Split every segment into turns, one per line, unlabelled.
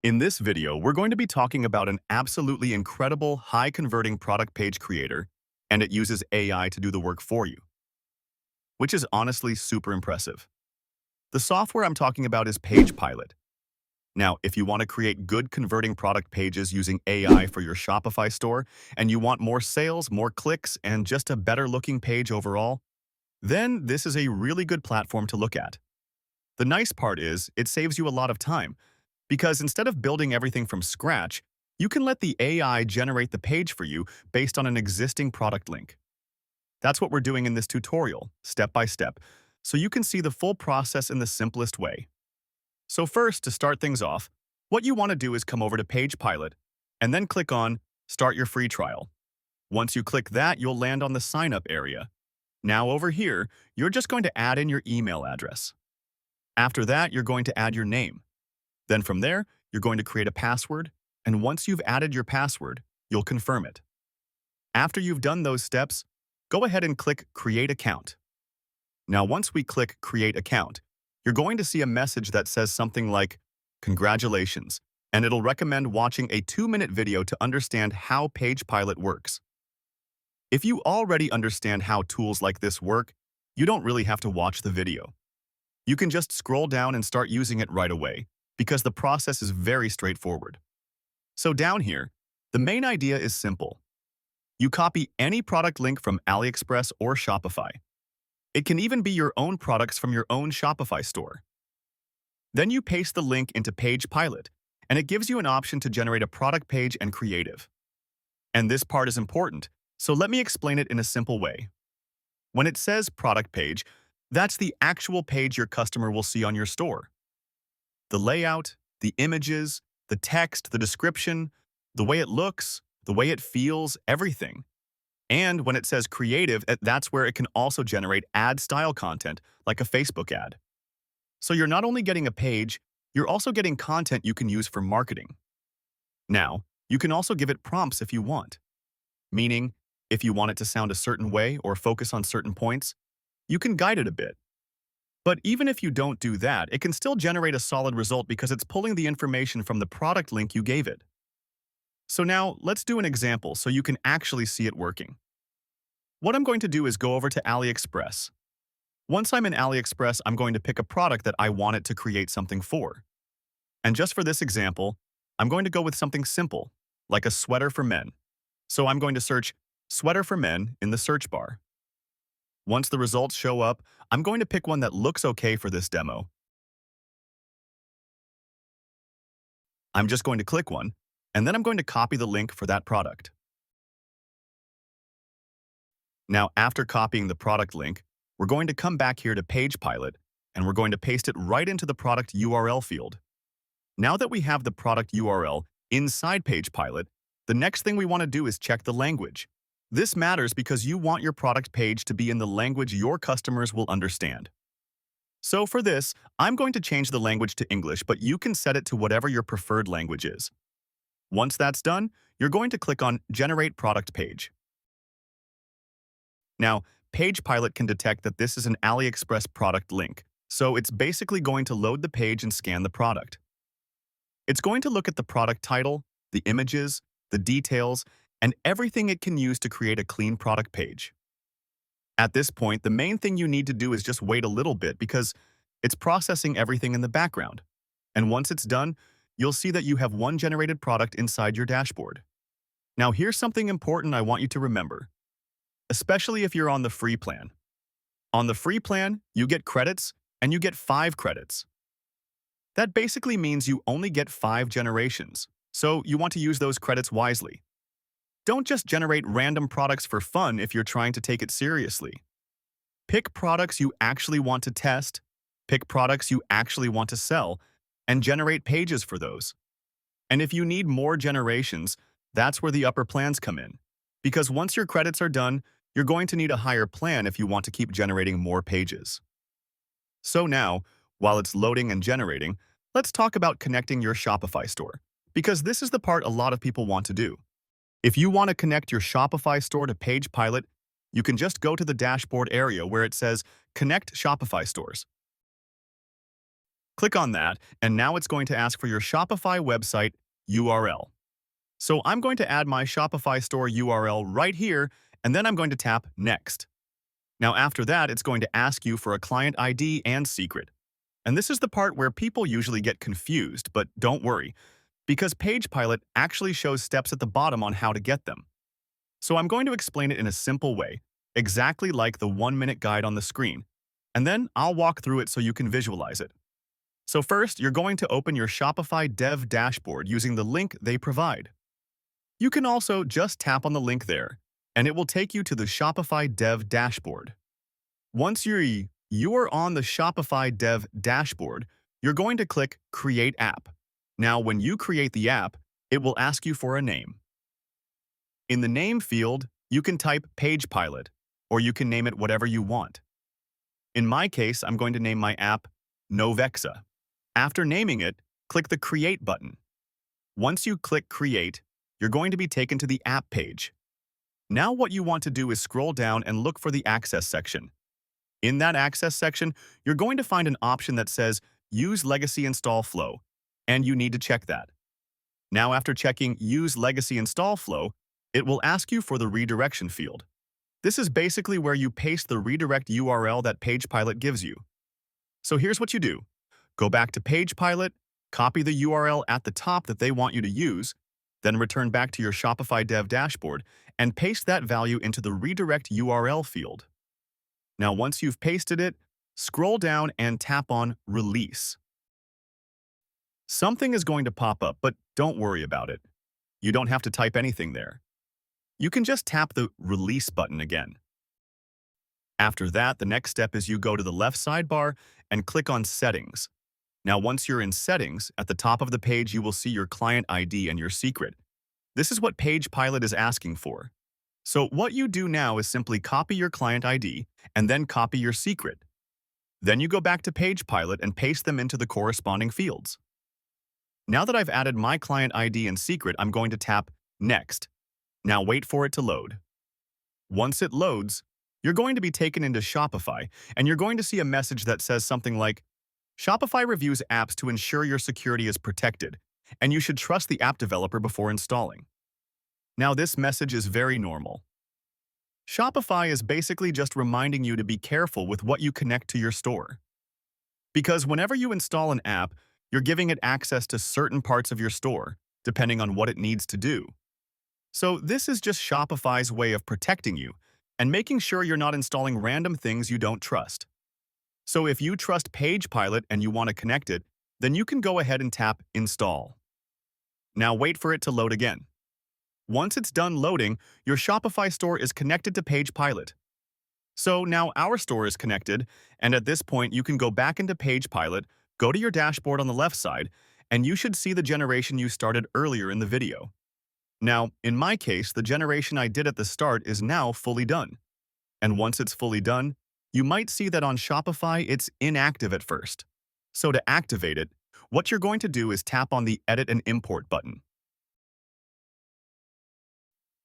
In this video, we're going to be talking about an absolutely incredible, high-converting product page creator, and it uses AI to do the work for you, which is honestly super impressive. The software I'm talking about is Pagepilot. Now, if you want to create good converting product pages using AI for your Shopify store, and you want more sales, more clicks, and just a better-looking page overall, then this is a really good platform to look at. The nice part is, it saves you a lot of time, because instead of building everything from scratch, you can let the AI generate the page for you based on an existing product link. That's what we're doing in this tutorial, step by step, so you can see the full process in the simplest way. So first, to start things off, what you want to do is come over to Pagepilot, and then click on Start Your Free Trial. Once you click that, you'll land on the Sign Up area. Now over here, you're just going to add in your email address. After that, you're going to add your name. Then from there, you're going to create a password, and once you've added your password, you'll confirm it. After you've done those steps, go ahead and click Create Account. Now, once we click Create Account, you're going to see a message that says something like, "Congratulations," and it'll recommend watching a 2-minute video to understand how Pagepilot works. If you already understand how tools like this work, you don't really have to watch the video. You can just scroll down and start using it right away, because the process is very straightforward. So down here, the main idea is simple. You copy any product link from AliExpress or Shopify. It can even be your own products from your own Shopify store. Then you paste the link into Pagepilot, and it gives you an option to generate a product page and creative. And this part is important, so let me explain it in a simple way. When it says product page, that's the actual page your customer will see on your store. The layout, the images, the text, the description, the way it looks, the way it feels, everything. And when it says creative, that's where it can also generate ad-style content, like a Facebook ad. So you're not only getting a page, you're also getting content you can use for marketing. Now, you can also give it prompts if you want. Meaning, if you want it to sound a certain way or focus on certain points, you can guide it a bit. But even if you don't do that, it can still generate a solid result because it's pulling the information from the product link you gave it. So now, let's do an example so you can actually see it working. What I'm going to do is go over to AliExpress. Once I'm in AliExpress, I'm going to pick a product that I want it to create something for. And just for this example, I'm going to go with something simple, like a sweater for men. So I'm going to search sweater for men in the search bar. Once the results show up, I'm going to pick one that looks okay for this demo. I'm just going to click one, and then I'm going to copy the link for that product. Now, after copying the product link, we're going to come back here to Pagepilot, and we're going to paste it right into the product URL field. Now that we have the product URL inside Pagepilot, the next thing we want to do is check the language. This matters because you want your product page to be in the language your customers will understand. So for this, I'm going to change the language to English, but you can set it to whatever your preferred language is. Once that's done, you're going to click on Generate Product Page. Now, Pagepilot can detect that this is an AliExpress product link, so it's basically going to load the page and scan the product. It's going to look at the product title, the images, the details, and everything it can use to create a clean product page. At this point, the main thing you need to do is just wait a little bit because it's processing everything in the background. And once it's done, you'll see that you have one generated product inside your dashboard. Now, here's something important I want you to remember, especially if you're on the free plan. On the free plan, you get credits, and you get 5 credits. That basically means you only get 5 generations, so you want to use those credits wisely. Don't just generate random products for fun if you're trying to take it seriously. Pick products you actually want to test, pick products you actually want to sell, and generate pages for those. And if you need more generations, that's where the upper plans come in. Because once your credits are done, you're going to need a higher plan if you want to keep generating more pages. So now, while it's loading and generating, let's talk about connecting your Shopify store, because this is the part a lot of people want to do. If you want to connect your Shopify store to Pagepilot, you can just go to the dashboard area where it says Connect Shopify Stores. Click on that, and now it's going to ask for your Shopify website URL. So I'm going to add my Shopify store URL right here, and then I'm going to tap Next. Now after that, it's going to ask you for a client ID and secret. And this is the part where people usually get confused, but don't worry, because Pagepilot actually shows steps at the bottom on how to get them. So I'm going to explain it in a simple way, exactly like the 1-minute guide on the screen, and then I'll walk through it so you can visualize it. So first, you're going to open your Shopify Dev dashboard using the link they provide. You can also just tap on the link there, and it will take you to the Shopify Dev dashboard. Once you're on the Shopify Dev dashboard, you're going to click Create App. Now, when you create the app, it will ask you for a name. In the name field, you can type Pagepilot, or you can name it whatever you want. In my case, I'm going to name my app Novexa. After naming it, click the Create button. Once you click Create, you're going to be taken to the app page. Now what you want to do is scroll down and look for the Access section. In that Access section, you're going to find an option that says Use Legacy Install Flow, and you need to check that. Now after checking Use Legacy Install Flow, it will ask you for the redirection field. This is basically where you paste the redirect URL that Pagepilot gives you. So here's what you do. Go back to Pagepilot, copy the URL at the top that they want you to use, then return back to your Shopify Dev dashboard and paste that value into the redirect URL field. Now once you've pasted it, scroll down and tap on Release. Something is going to pop up, but don't worry about it. You don't have to type anything there. You can just tap the Release button again. After that, the next step is you go to the left sidebar and click on Settings. Now once you're in Settings, at the top of the page you will see your client ID and your secret. This is what Pagepilot is asking for. So what you do now is simply copy your client ID and then copy your secret. Then you go back to Pagepilot and paste them into the corresponding fields. Now that I've added my client ID and secret, I'm going to tap Next. Now wait for it to load. Once it loads, you're going to be taken into Shopify, and you're going to see a message that says something like, Shopify reviews apps to ensure your security is protected, and you should trust the app developer before installing. Now this message is very normal. Shopify is basically just reminding you to be careful with what you connect to your store. Because whenever you install an app, you're giving it access to certain parts of your store, depending on what it needs to do. So this is just Shopify's way of protecting you and making sure you're not installing random things you don't trust. So if you trust Pagepilot and you want to connect it, then you can go ahead and tap Install. Now wait for it to load again. Once it's done loading, your Shopify store is connected to Pagepilot. So now our store is connected, and at this point you can go back into Pagepilot, go to your dashboard on the left side, and you should see the generation you started earlier in the video. Now, in my case, the generation I did at the start is now fully done. And once it's fully done, you might see that on Shopify it's inactive at first. So to activate it, what you're going to do is tap on the Edit and Import button.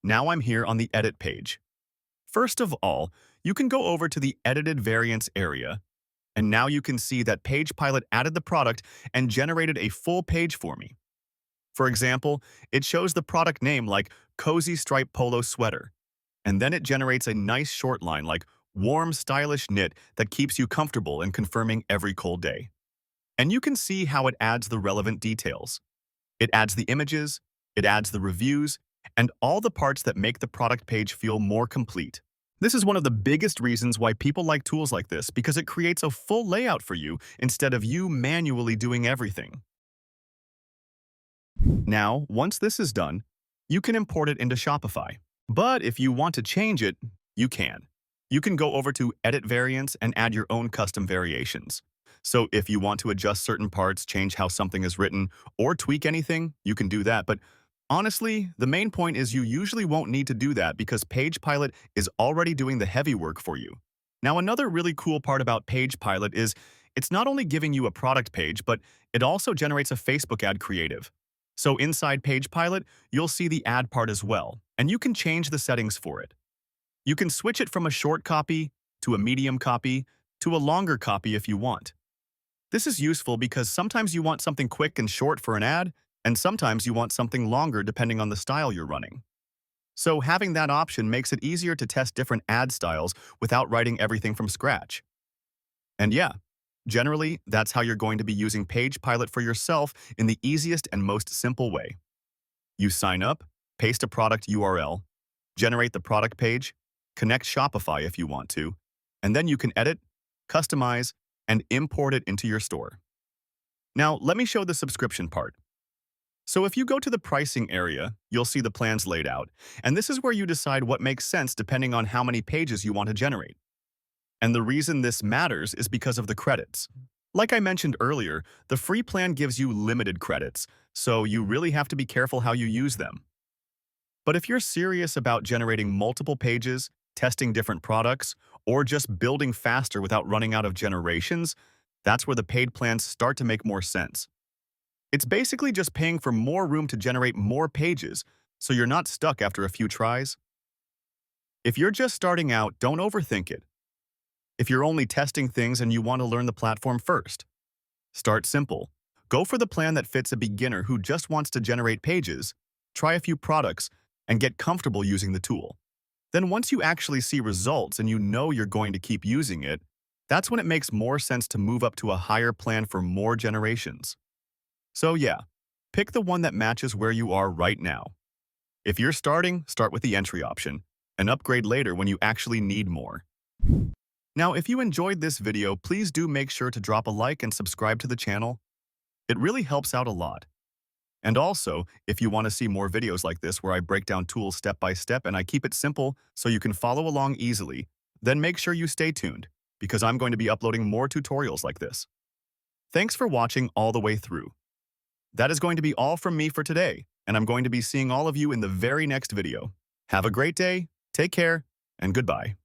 Now I'm here on the Edit page. First of all, you can go over to the Edited Variants area, and now you can see that Pagepilot added the product and generated a full page for me. For example, it shows the product name like Cozy Stripe Polo Sweater, and then it generates a nice short line like warm, stylish knit that keeps you comfortable and confirming every cold day. And you can see how it adds the relevant details. It adds the images, it adds the reviews, and all the parts that make the product page feel more complete. This is one of the biggest reasons why people like tools like this, because it creates a full layout for you instead of you manually doing everything. Now, once this is done, you can import it into Shopify. But if you want to change it, you can. You can go over to Edit Variants and add your own custom variations. So if you want to adjust certain parts, change how something is written, or tweak anything, you can do that. But honestly, the main point is you usually won't need to do that because Pagepilot is already doing the heavy work for you. Now, another really cool part about Pagepilot is it's not only giving you a product page, but it also generates a Facebook ad creative. So inside Pagepilot, you'll see the ad part as well, and you can change the settings for it. You can switch it from a short copy to a medium copy to a longer copy if you want. This is useful because sometimes you want something quick and short for an ad, and sometimes you want something longer depending on the style you're running. So having that option makes it easier to test different ad styles without writing everything from scratch. And yeah, generally, that's how you're going to be using Pagepilot for yourself in the easiest and most simple way. You sign up, paste a product URL, generate the product page, connect Shopify if you want to, and then you can edit, customize, and import it into your store. Now, let me show the subscription part. So if you go to the pricing area, you'll see the plans laid out, and this is where you decide what makes sense depending on how many pages you want to generate. And the reason this matters is because of the credits. Like I mentioned earlier, the free plan gives you limited credits, so you really have to be careful how you use them. But if you're serious about generating multiple pages, testing different products, or just building faster without running out of generations, that's where the paid plans start to make more sense. It's basically just paying for more room to generate more pages, so you're not stuck after a few tries. If you're just starting out, don't overthink it. If you're only testing things and you want to learn the platform first, start simple. Go for the plan that fits a beginner who just wants to generate pages, try a few products, and get comfortable using the tool. Then once you actually see results and you know you're going to keep using it, that's when it makes more sense to move up to a higher plan for more generations. So yeah, pick the one that matches where you are right now. If you're starting, start with the entry option, and upgrade later when you actually need more. Now, if you enjoyed this video, please do make sure to drop a like and subscribe to the channel. It really helps out a lot. And also, if you want to see more videos like this where I break down tools step by step and I keep it simple so you can follow along easily, then make sure you stay tuned, because I'm going to be uploading more tutorials like this. Thanks for watching all the way through. That is going to be all from me for today, and I'm going to be seeing all of you in the very next video. Have a great day, take care, and goodbye.